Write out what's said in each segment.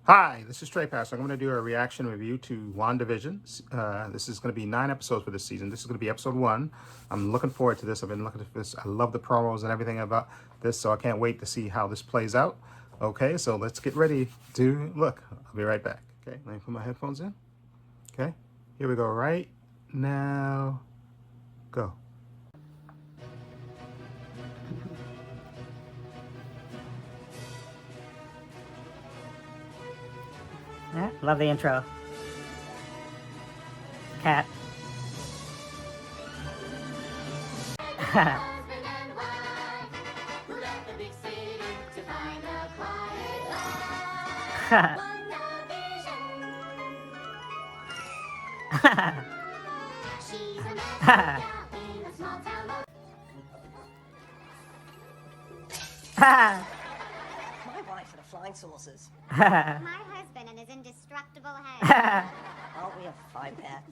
Hi, this is Trey Pastor. I'm going to do a reaction review to WandaVision. This is going to be 9 episodes for this season. This is going to be episode 1. I'm looking forward to this. I've been looking at this. I love the promos and everything about this, so I can't wait to see how this plays out. Okay, so let's get ready to look. I'll be right back. Okay, let me put my headphones in. Okay, here we go right now. Go. Yeah, love the intro. Cat. My wife and the flying saucers. My husband and his indestructible head. Aren't we a fine pair?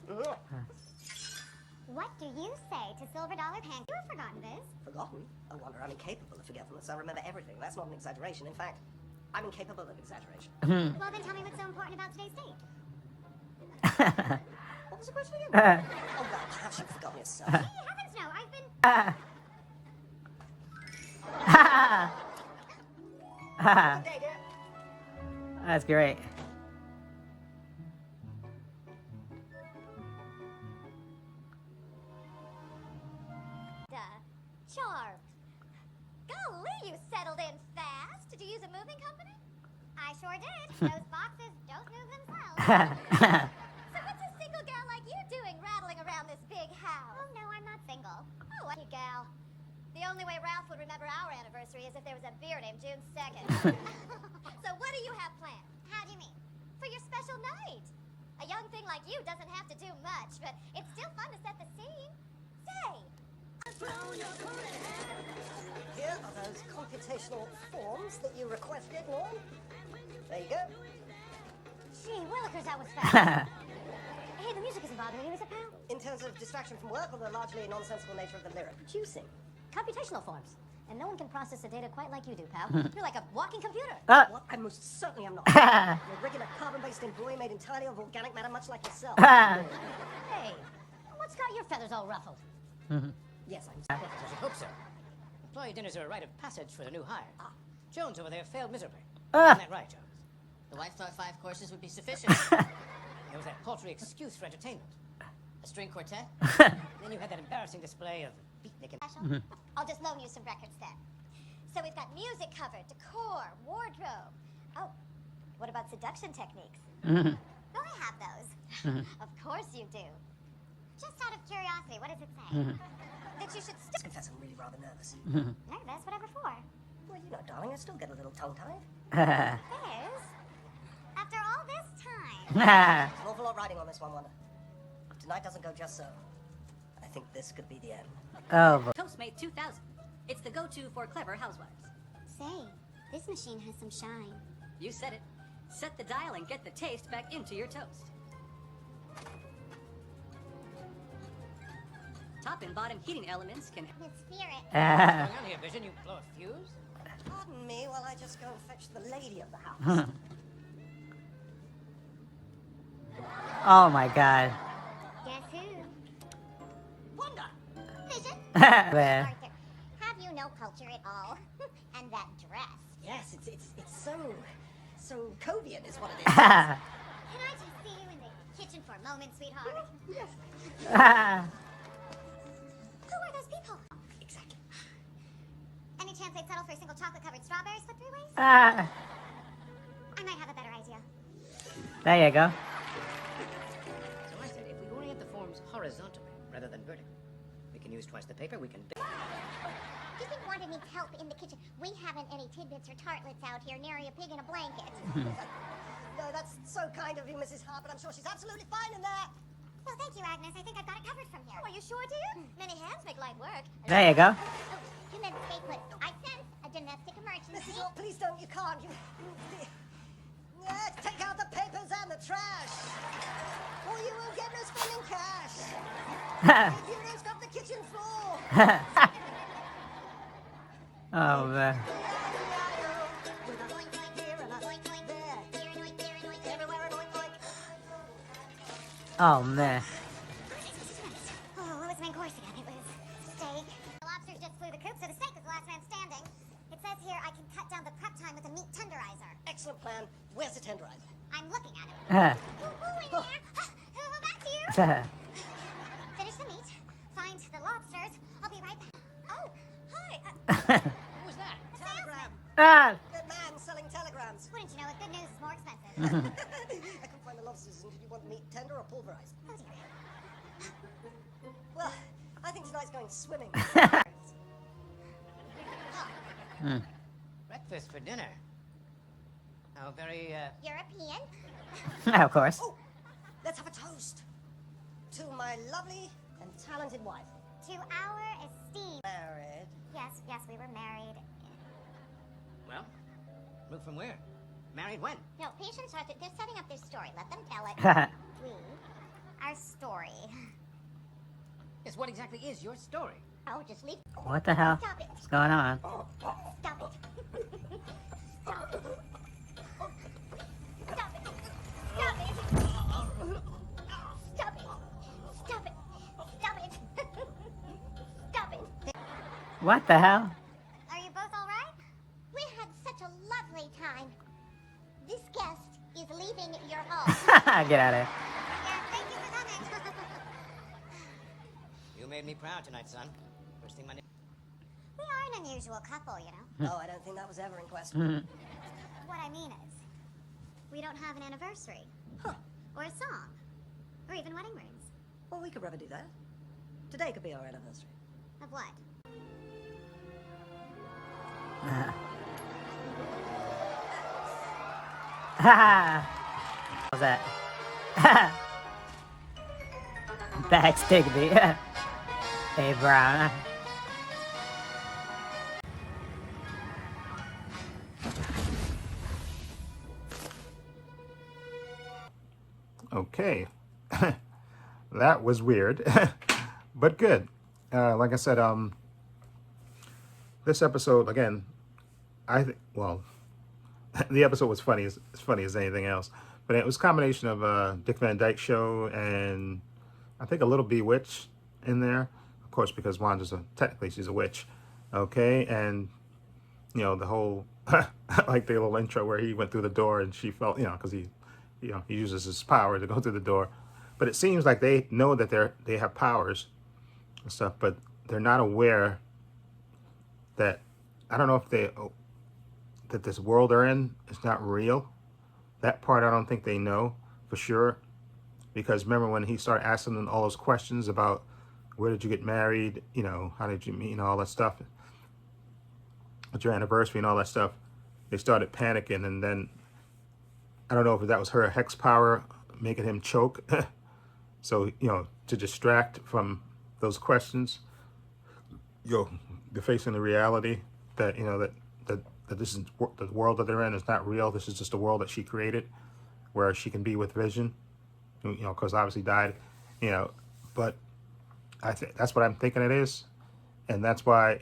What do you say to silver dollar pants? You have forgotten this. Forgotten? I wonder I'm incapable of forgetfulness. I remember everything. That's not an exaggeration. In fact, I'm incapable of exaggeration. Well, then tell me what's so important about today's date. What was the question again? Oh, God, perhaps you've forgotten yourself. Gee, heavens no, I've been... Good day, dear. That's great. Charmed. Golly, you settled in fast. Did you use a moving company? I sure did. Those boxes don't move themselves. So what's a single gal like you doing rattling around this big house? Oh, no, I'm not single. Oh, what you gal? The only way Ralph would remember our anniversary is if there was a beer named June 2nd. So what do you have planned? How do you mean? For your special night. A young thing like you doesn't have to do much, but it's still fun to set the scene. Say. Here are those computational forms that you requested, Norm. There you go. Gee, Willikers, that was fast. Hey, the music isn't bothering you, is it, pal? In terms of distraction from work or the largely nonsensical nature of the lyric? Producing. Computational forms. And no one can process the data quite like you do, pal. You're like a walking computer. What? I most certainly am not. You're a regular carbon-based employee made entirely of organic matter, much like yourself. Hey, what's got your feathers all ruffled? Yes, I'm... I should hope so. Employee dinners are a rite of passage for the new hire. Jones over there failed miserably. Isn't that right, Jones? The wife thought 5 courses would be sufficient. There was that paltry excuse for entertainment. A string quartet. Then you had that embarrassing display of beatnik and... I'll just loan you some records then. So we've got music covered, decor, wardrobe. Oh, what about seduction techniques? Oh, I have those. Of course you do. Just out of curiosity, what does it say? That you should I confess I'm really rather nervous. Nervous? Whatever for? Well, you know, darling, I still get a little tongue-tied. Liz, after all this time. There's an awful lot riding on this one, Wanda. If tonight doesn't go just so, I think this could be the end. Oh, Toastmate 2000. It's the go-to for clever housewives. Say, this machine has some shine. You said it. Set the dial and get the taste back into your toast. Top and bottom heating elements can... The spirit. Going on here, Vision? You blow a fuse? Pardon me while I just go and fetch the lady of the house. oh my God. Guess who? Wanda! Vision? There. Arthur, have you no culture at all? And that dress. Yes, it's so Covian is what it is. Can I just see you in the kitchen for a moment, sweetheart? Yes. Who are those people? Exactly. Any chance they'd settle for a single chocolate-covered strawberry split 3 ways? Ah, I might have a better idea. there you go. So I said, if we orient the forms horizontally rather than vertically, we can use twice the paper, we can... Do you think Wanda needs help in the kitchen? We haven't any tidbits or tartlets out here, nary a pig in a blanket. No, that's so kind of you, Mrs. Hart, but I'm sure she's absolutely fine in there. Well, thank you, Agnes. I think I've got it covered from here. Oh, are you sure, dear? Many hands make light work. There you go. Oh, you men stay put. I sense a domestic emergency. Mrs. Hart, please don't. You can't. Take out the papers and the trash. Or you will get no spending cash. If you don't scrub the kitchen floor. oh man. With a here and a there. Oh, man. Oh, what was the main course again? It was steak. The lobsters just flew the coop, so the steak was the last man standing. It says here I can cut down the prep time with a meat tenderizer. Excellent plan. Where's the tenderizer? I'm looking at it. Uh, Ooh, in there. Back to you. Finish the meat. Find the lobsters. I'll be right back. Oh, hi. Who was that? Telegram. ah! Good man selling telegrams. Wouldn't you know it? Good news is more expensive. I couldn't find the lobsters. Did you want meat tender or pulverized? Oh, dear. Well, I think tonight's going swimming. Breakfast for dinner. How very, European. Of course. Oh, let's have a toast to my lovely and talented wife. To our esteemed. Married. Yes, we were married. well, moved from where? Married when? No, patients are. They're setting up their story. Let them tell it. Our story. Yes, what exactly is your story? Oh, just leave. What the hell? Stop it. What's going on? Stop it. Stop it. Stop it. Stop it. Stop it. Stop it. Stop it. Stop it. What the hell? Are you both all right? We had such a lovely time. This guest is leaving your home. Get out of here. Yeah, thank you for coming. You made me proud tonight, son. First thing my name. We are an unusual couple, you know. Oh, I don't think that was ever in question. What I mean is, we don't have an anniversary, or a song, or even wedding rings. Well, we could never do that. Today could be our anniversary. Of what? What was that? Back Stigby. Hey, Brown. Okay. That was weird, but good. Like I said, this episode, again, well, the episode was funny, as funny as anything else, but it was a combination of Dick Van Dyke Show and I think a little Bewitched in there, of course, because Wanda's technically she's a witch, okay, and you know the whole like the little intro where he went through the door and she felt, because he uses his power to go through the door, but it seems like they know that they have powers and stuff, but they're not aware that, I don't know if that this world they're in is not real. That part I don't think they know for sure, because remember when he started asking them all those questions about where did you get married, how did you meet, all that stuff, what's your anniversary and all that stuff, they started panicking, and then I don't know if that was her hex power making him choke. So, to distract from those questions, they're facing the reality that, that this is the world that they're in is not real. This is just a world that she created where she can be with Vision, because obviously died, but I think that's what I'm thinking it is. And that's why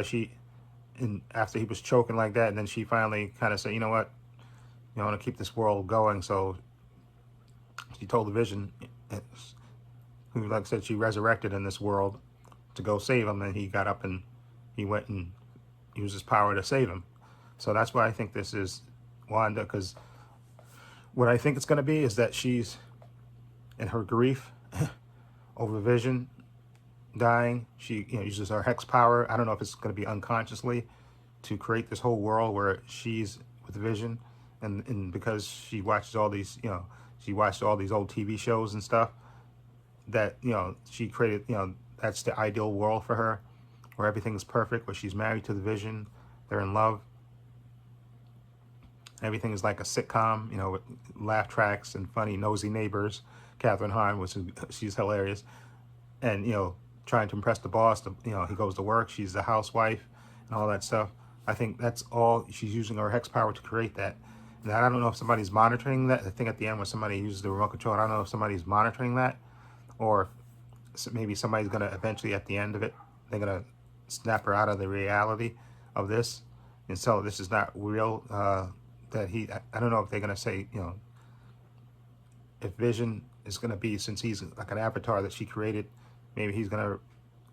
she, and after he was choking like that, and then she finally kind of said, you know what, I want to keep this world going. So she told the Vision, who, like I said, she resurrected in this world to go save him, and he got up and he went and used his power to save him. So that's why I think this is Wanda, because what I think it's going to be is that she's in her grief over Vision dying. She uses her hex power. I don't know if it's going to be unconsciously to create this whole world where she's with Vision, and because she watches all these, she watched all these old TV shows and stuff that, she created, that's the ideal world for her, where everything's perfect, where she's married to the Vision, they're in love. Everything is like a sitcom, with laugh tracks and funny nosy neighbors. Catherine Hahn, she's hilarious. And, trying to impress the boss, he goes to work, she's the housewife and all that stuff. I think that's all, she's using her hex power to create that. And I don't know if somebody's monitoring that. I think at the end when somebody uses the remote control, I don't know if somebody's monitoring that, or maybe somebody's going to eventually, at the end of it, they're going to snap her out of the reality of this. And so this is not real, I don't know if they're going to say, if Vision is going to be, since he's like an avatar that she created, maybe he's going to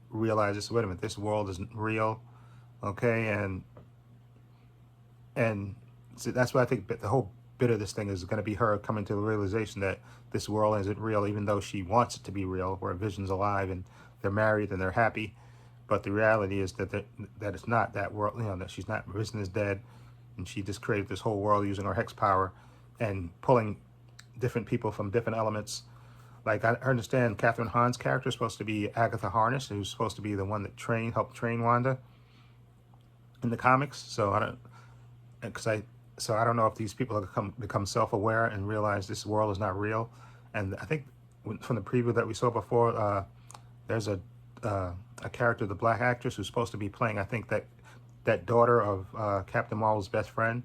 realize this. Wait a minute, this world isn't real, okay? And so that's what I think. The whole bit of this thing is going to be her coming to the realization that this world isn't real, even though she wants it to be real, where Vision's alive and they're married and they're happy. But the reality is that that it's not that world. You know, that she's not. Vision is dead, and she just created this whole world using her hex power and pulling different people from different elements. Like, I understand Catherine Hahn's character is supposed to be Agatha Harkness, who's supposed to be the one that helped train Wanda in the comics. So I don't know if these people have become self-aware and realize this world is not real. And I think from the preview that we saw before, there's a character, the black actress, who's supposed to be playing, I think, that daughter of Captain Marvel's best friend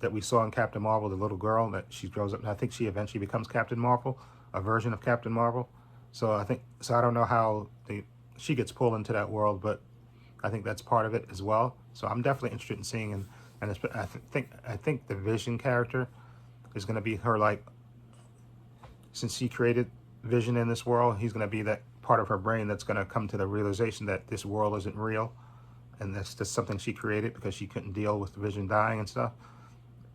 that we saw in Captain Marvel, the little girl that she grows up, and I think she eventually becomes Captain Marvel, a version of Captain Marvel. So I don't know how she gets pulled into that world, but I think that's part of it as well. So I'm definitely interested in seeing, and I think the Vision character is going to be her, like, since she created Vision in this world, he's going to be that part of her brain that's going to come to the realization that this world isn't real, and that's just something she created because she couldn't deal with Vision dying and stuff.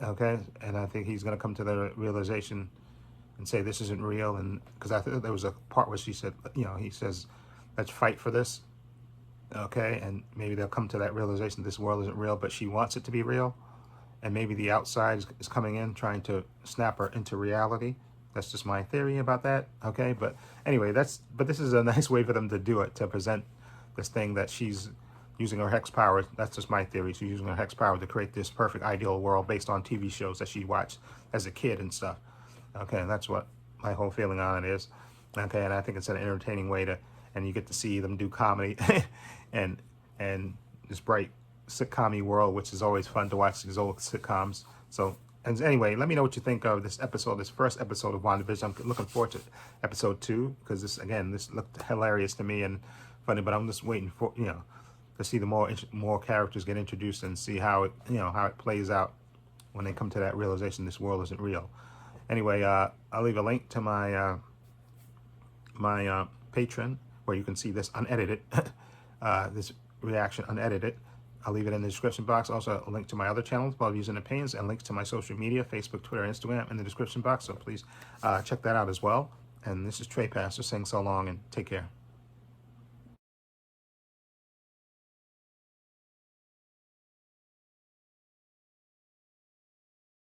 Okay, and I think he's going to come to the realization and say this isn't real, and because I think there was a part where she said, he says, let's fight for this. Okay, and maybe they'll come to that realization this world isn't real, but she wants it to be real, and maybe the outside is coming in trying to snap her into reality. That's just my theory about that. Okay, but anyway, this is a nice way for them to do it, to present this thing that she's using her hex power. That's just my theory. She's using her hex power to create this perfect ideal world based on TV shows that she watched as a kid and stuff. Okay, and that's what my whole feeling on it is. Okay, and I think it's an entertaining way to, and you get to see them do comedy and this bright sitcom-y world, which is always fun to watch these old sitcoms. So, and anyway, let me know what you think of this episode, this first episode of WandaVision. I'm looking forward to episode 2, because this looked hilarious to me and funny, but I'm just waiting for, to see the more characters get introduced and see how it plays out when they come to that realization this world isn't real. Anyway, I'll leave a link to my my Patreon where you can see this unedited, this reaction unedited. I'll leave it in the description box. Also, a link to my other channels, Bob Using Opinions, and links to my social media, Facebook, Twitter, Instagram, in the description box. So please check that out as well. And this is Trey Pastor saying so long and take care.